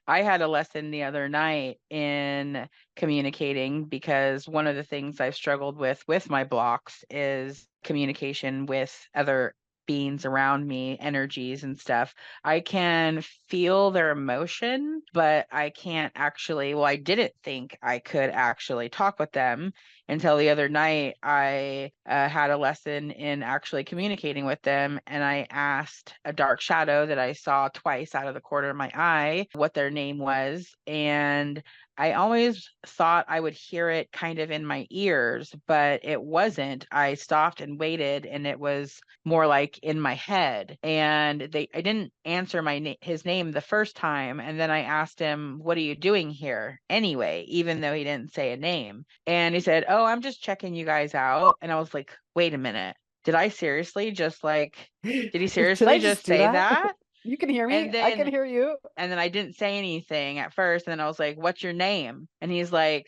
I had a lesson the other night in communicating, because one of the things I've struggled with my blocks is communication with other beings around me, energies and stuff. I can feel their emotion, but I can't actually, well, I didn't think I could actually talk with them until the other night. I had a lesson in actually communicating with them, and I asked a dark shadow that I saw twice out of the corner of my eye what their name was. And I always thought I would hear it kind of in my ears, but it wasn't. I stopped and waited, and it was more like in my head. And I didn't answer his name the first time, and then I asked him, "What are you doing here anyway?" Even though he didn't say a name. And he said, "Oh, I'm just checking you guys out." And I was like, "Wait a minute. Did I seriously just like did he Did I seriously just just do say that? that?" You can hear And me. I can then hear you. I didn't say anything at first, and then I was like, "What's your name?" And he's like,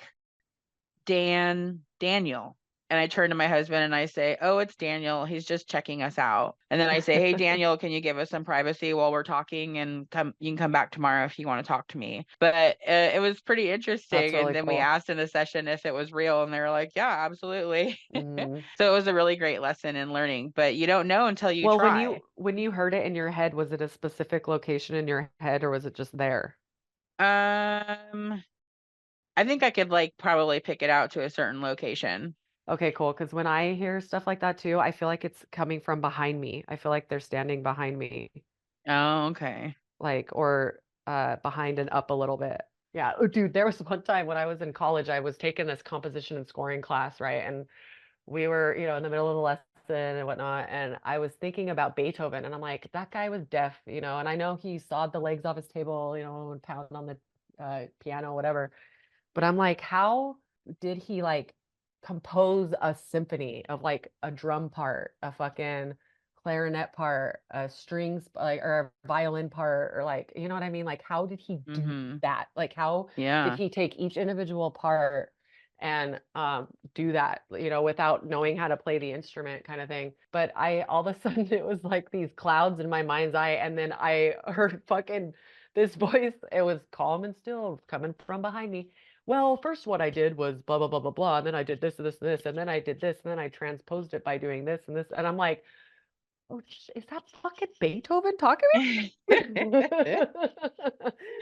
Daniel. And I turn to my husband and I say, "Oh, it's Daniel. He's just checking us out." And then I say, "Hey, Daniel, can you give us some privacy while we're talking, and you can come back tomorrow if you want to talk to me." But it was pretty That's interesting. And really then we cool. asked in the session if it was real, and they were like, "Yeah, absolutely." Mhm. So it was a really great lesson in learning, but you don't know until you Well, try. when you heard it in your head, was it a specific location in your head, or was it just there? Um, I think I could like probably pick it out to a certain location. Okay, cool. Because when I hear stuff like that too, I feel like it's coming from behind me. I feel like they're standing behind me, Oh, okay. like, or behind and up a little bit. Yeah. Oh, dude, there was one time when I was in college, I was taking this composition and scoring class, right? And we were, you know, in the middle of the lesson and whatnot, and I was thinking about Beethoven, and I'm like, that guy was deaf, you know, and I know he sawed the legs off his table, you know, and pounded on the piano, whatever. But I'm like, how did he like compose a symphony of like a drum part, a fucking clarinet part, a strings like or a violin part, or like, you know what I mean? Like, how did he do Mm-hmm. that? Like, how did Yeah. he take each individual part and do that, you know, without knowing how to play the instrument, kind of thing? But I all of a sudden it was like these clouds in my mind's eye, and then I heard fucking this voice. It was calm and still coming from behind me. Well, first what I did was blah blah blah blah blah, and then I did this and this and this, and then I did this, and then I transposed it by doing this and this, and I'm like, oh, is that fucking Beethoven talking to me?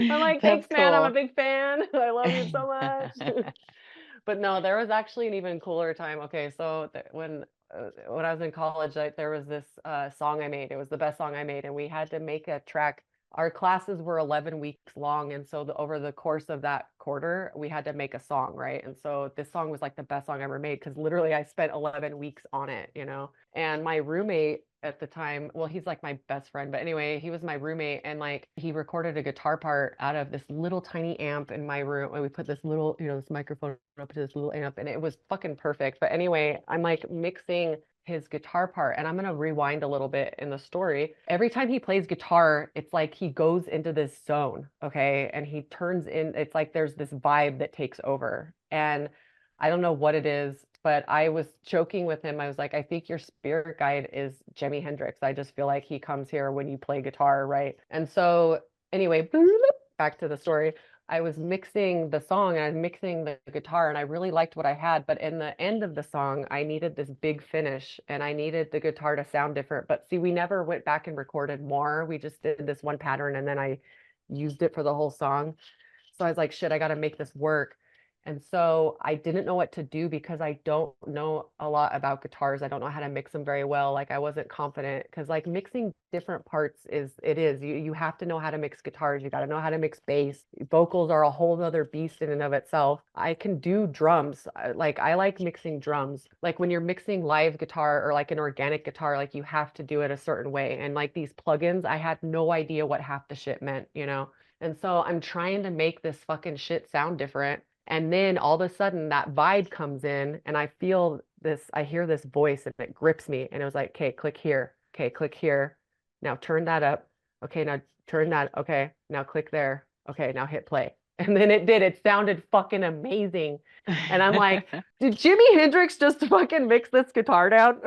I'm like, That's thanks, man. I'm a cool. big fan. I love you so much. But no, there was actually an even cooler time. Okay, so when I was in college, there was this song I made. It was the best song I made, and we had to make a track. Our classes were 11 weeks long, and so over the course of that quarter, we had to make a song, right? And so this song was like the best song I ever made, because literally I spent 11 weeks on it, you know? And my roommate at the time, well, he's like my best friend, but anyway, he was my roommate, and like he recorded a guitar part out of this little tiny amp in my room, and we put this little, you know, this microphone up to this little amp, and it was fucking perfect. But anyway, I'm like mixing his guitar part. And I'm going to rewind a little bit in the story. Every time he plays guitar, it's like he goes into this zone, okay? And he turns in, it's like there's this vibe that takes over. And I don't know what it is, but I was joking with him. I was like, I think your spirit guide is Jimi Hendrix. I just feel like he comes here when you play guitar, right? And so anyway, back to the story. I was mixing the song and I was mixing the guitar and I really liked what I had. But in the end of the song, I needed this big finish and I needed the guitar to sound different. But see, we never went back and recorded more. We just did this one pattern and then I used it for the whole song. So I was like, shit, I got to make this work. And so I didn't know what to do because I don't know a lot about guitars. I don't know how to mix them very well. Like I wasn't confident because like mixing different parts you have to know how to mix guitars. You got to know how to mix bass. Vocals are a whole other beast in and of itself. I can do drums. Like I like mixing drums. Like when you're mixing live guitar or like an organic guitar, like you have to do it a certain way. And like these plugins, I had no idea what half the shit meant, you know? And so I'm trying to make this fucking shit sound different. And then all of a sudden that vibe comes in and I hear this voice and it grips me. And it was like, okay, click here. Okay, click here. Now turn that up. Okay, now turn that. Okay, now click there. Okay, now hit play. And then it did. It sounded fucking amazing. And I'm like, did Jimi Hendrix just fucking mix this guitar down?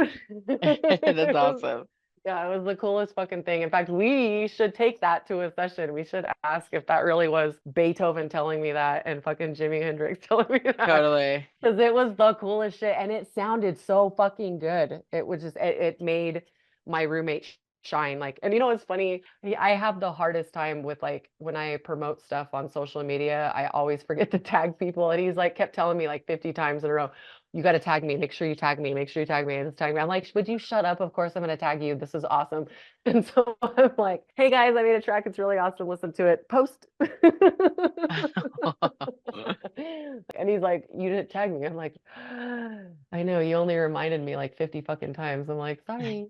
That's awesome. Yeah, it was the coolest fucking thing. In fact, we should take that to a session. We should ask if that really was Beethoven telling me that and fucking Jimi Hendrix telling me that. Totally. Because it was the coolest shit and it sounded so fucking good. It was just, it made my roommate shine. Like, and you know, it's funny. I have the hardest time with like when I promote stuff on social media, I always forget to tag people. And he's like, kept telling me like 50 times in a row, you got to tag me. Make sure you tag me. Make sure you tag me. And just tag me. I'm like, would you shut up? Of course I'm going to tag you. This is awesome. And so I'm like, hey guys, I made a track. It's really awesome. Listen to it. Post. And he's like, you didn't tag me. I'm like, I know. You only reminded me like 50 fucking times. I'm like, sorry.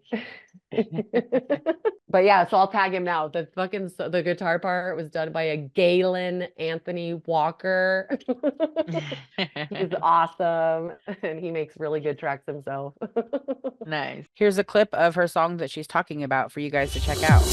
But yeah, so I'll tag him now. The guitar part was done by a Galen Walker. He's awesome and he makes really good tracks himself. Nice. Here's a clip of her song that she's talking about for you guys to check out.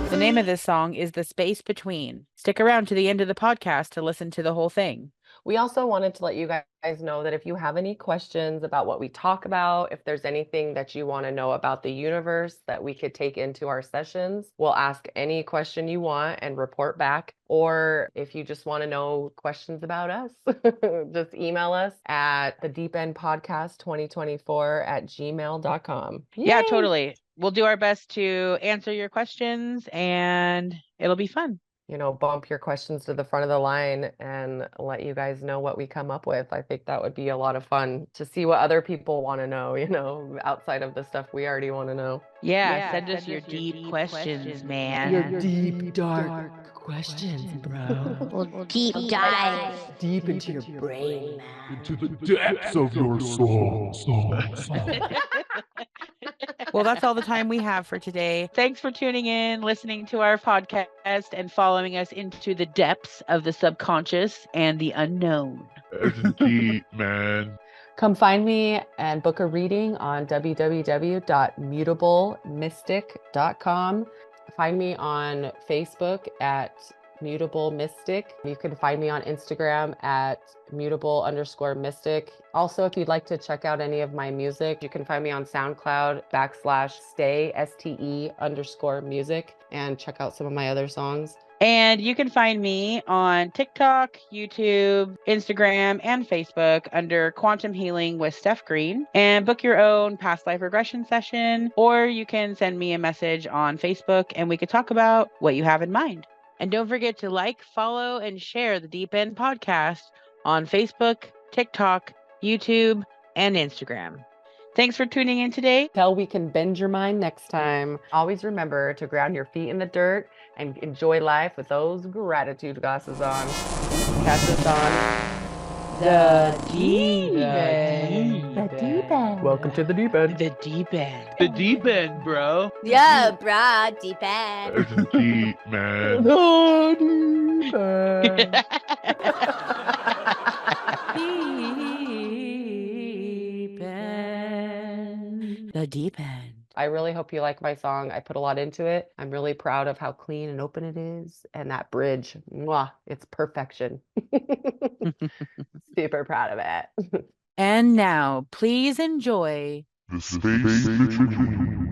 The name of this song is The Space Between. Stick around to the end of the podcast to listen to the whole thing. We also wanted to let you guys know that if you have any questions about what we talk about, if there's anything that you want to know about the universe that we could take into our sessions, we'll ask any question you want and report back. Or if you just want to know questions about us, just email us at thedeependpodcast2024@gmail.com. Yeah, Yay! totally. We'll do our best to answer your questions and it'll be fun. You know, bump your questions to the front of the line and let you guys know what we come up with. I think that would be a lot of fun to see what other people want to know, you know, outside of the stuff we already want to know. Yeah, send us your deep questions, man. Your deep, dark questions, bro. We'll deep dive. Deep into your brain, man. Into the depths of your soul. Well, that's all the time we have for today. Thanks for tuning in, listening to our podcast, and following us into the depths of the subconscious and the unknown. It's deep, man. Come find me and book a reading on www.mutablemystic.com. Find me on Facebook at Mutable Mystic. You can find me on Instagram at mutable_mystic. Also, if you'd like to check out any of my music, you can find me on SoundCloud /stay STE_music and check out some of my other songs. And you can find me on TikTok, YouTube, Instagram, and Facebook under Quantum Healing with Steph Green, and book your own past life regression session, or you can send me a message on Facebook and we could talk about what you have in mind. And don't forget to like, follow, and share the Deep End Podcast on Facebook, TikTok, YouTube, and Instagram. Thanks for tuning in today. Till we can bend your mind next time. Always remember to ground your feet in the dirt and enjoy life with those gratitude glasses on. Catch us on The deep The end. deep end. Welcome to the deep end. The deep end. The deep end, bro. Yeah, brah, deep end. Deep, man. The deep end. Deep end. The deep end. I really hope you like my song. I put a lot into it. I'm really proud of how clean and open it is. And that bridge, mwah, it's perfection. Super proud of it. And now, please enjoy The space between.